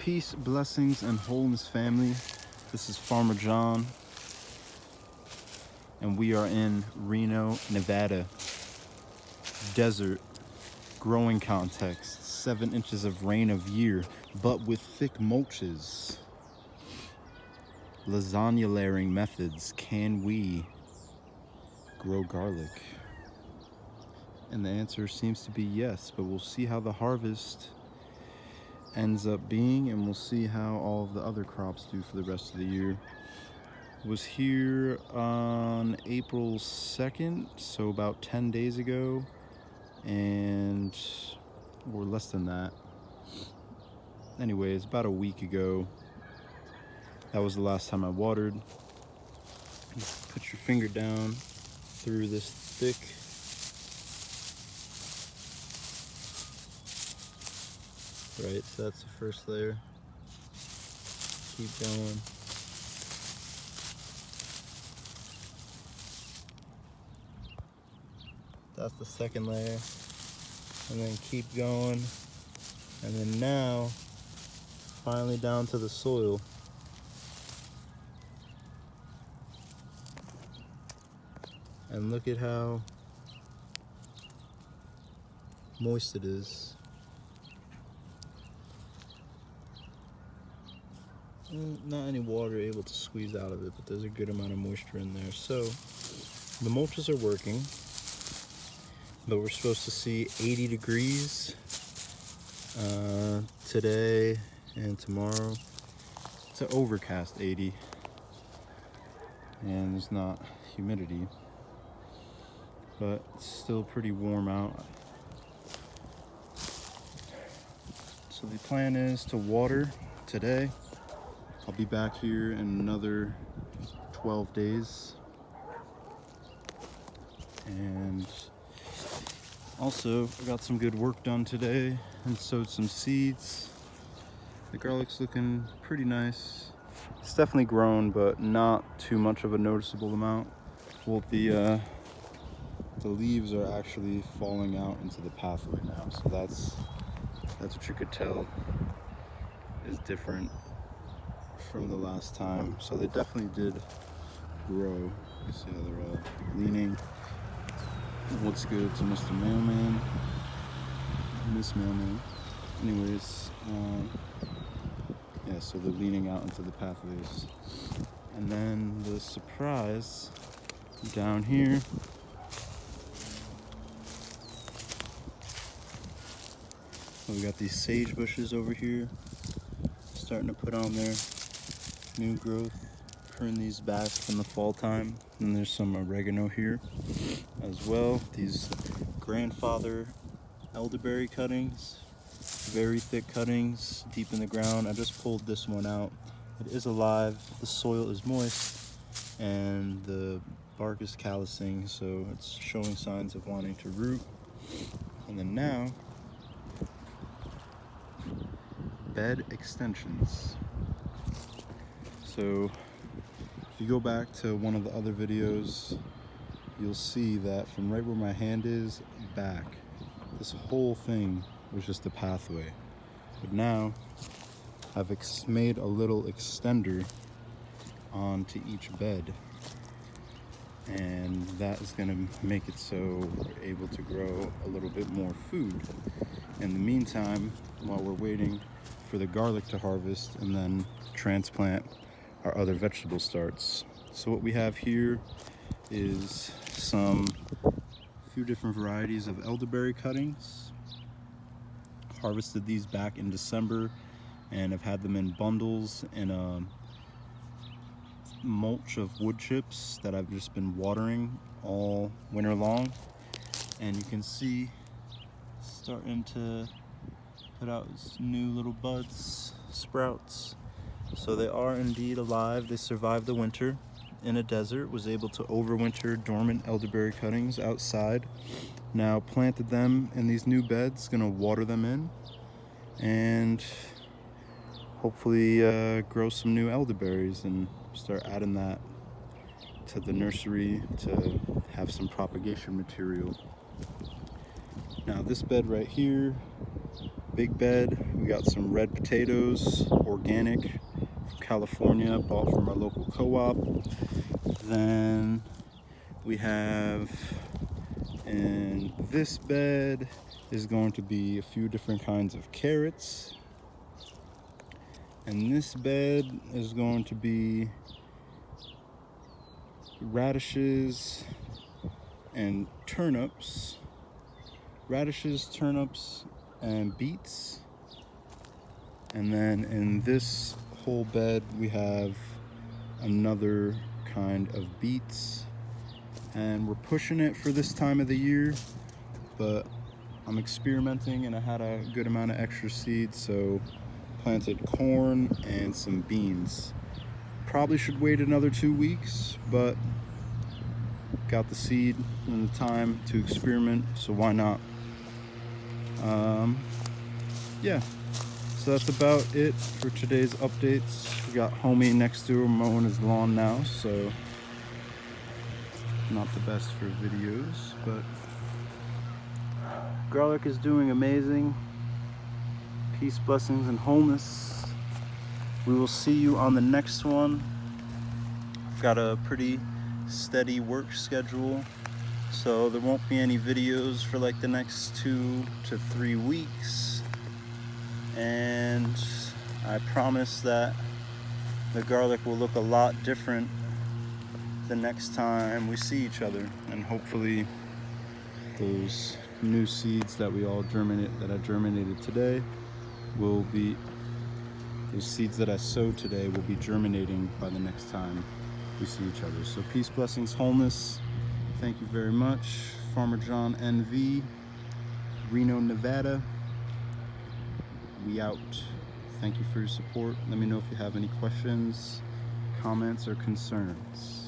Peace, blessings, and wholeness, family. This is Farmer John, and we are in Reno, Nevada. Desert, growing context, 7 inches of rain a year, but with thick mulches. Lasagna layering methods. Can we grow garlic? And the answer seems to be yes, but we'll see how the harvest ends up being, and we'll see how all of the other crops do for the rest of the year. Was here on April 2nd, so about 10 days ago, and or less than that. Anyways, about a week ago, that was the last time I watered. Just put your finger down through this thick right, so that's the first layer. Keep going. That's the second layer. And then keep going. And then now, finally down to the soil. And look at how moist it is. Not any water able to squeeze out of it, but there's a good amount of moisture in there. So the mulches are working, but we're supposed to see 80 degrees today and tomorrow. It's an overcast 80, and there's not humidity, but it's still pretty warm out. So the plan is to water today. I'll be back here in another 12 days. And also, I got some good work done today and sowed some seeds. The garlic's looking pretty nice. It's definitely grown, but not too much of a noticeable amount. Well, the leaves are actually falling out into the pathway now, so that's what you could tell is different from the last time. So they definitely did grow. You see how they're all leaning. What's good to Mr. Mailman, Miss Mailman. Anyways, yeah, so they're leaning out into the pathways. And then the surprise down here, we got these sage bushes over here starting to put on their new growth. Prune these back from the fall time. And there's some oregano here as well. These grandfather elderberry cuttings, very thick cuttings deep in the ground. I just pulled this one out. It is alive, the soil is moist, and the bark is callousing, so it's showing signs of wanting to root. And then now, bed extensions. So if you go back to one of the other videos, you'll see that from right where my hand is back, this whole thing was just a pathway. But now I've made a little extender onto each bed, and that is going to make it so we're able to grow a little bit more food. In the meantime, while we're waiting for the garlic to harvest and then transplant our other vegetable starts. So what we have here is few different varieties of elderberry cuttings. Harvested these back in December and have had them in bundles in a mulch of wood chips that I've just been watering all winter long. And you can see starting to put out new little buds, sprouts. So they are indeed alive. They survived the winter in a desert, was able to overwinter dormant elderberry cuttings outside. Now planted them in these new beds, gonna water them in and hopefully grow some new elderberries and start adding that to the nursery to have some propagation material. Now this bed right here Big bed, we got some red potatoes, organic, from California, bought from our local co-op. Then we have, in this bed is going to be a few different kinds of carrots. And this bed is going to be radishes and turnips. Radishes, turnips, and beets. And then in this whole bed we have another kind of beets. And we're pushing it for this time of the year, but I'm experimenting and I had a good amount of extra seeds, so planted corn and some beans. Probably should wait another 2 weeks, but got the seed and the time to experiment, so why not? Yeah, so that's about it for today's updates. We got homie next to him mowing his lawn now, so not the best for videos, but garlic is doing amazing. Peace, blessings, and wholeness. We will see you on the next one. I've got a pretty steady work schedule, so there won't be any videos for like the next 2 to 3 weeks. And I promise that the garlic will look a lot different the next time we see each other, and hopefully those new seeds that I germinated today will be, those seeds that I sowed today will be germinating by the next time we see each other. So peace, blessings, wholeness. Thank you very much. Farmer John NV, Reno, Nevada. We out. Thank you for your support. Let me know if you have any questions, comments, or concerns.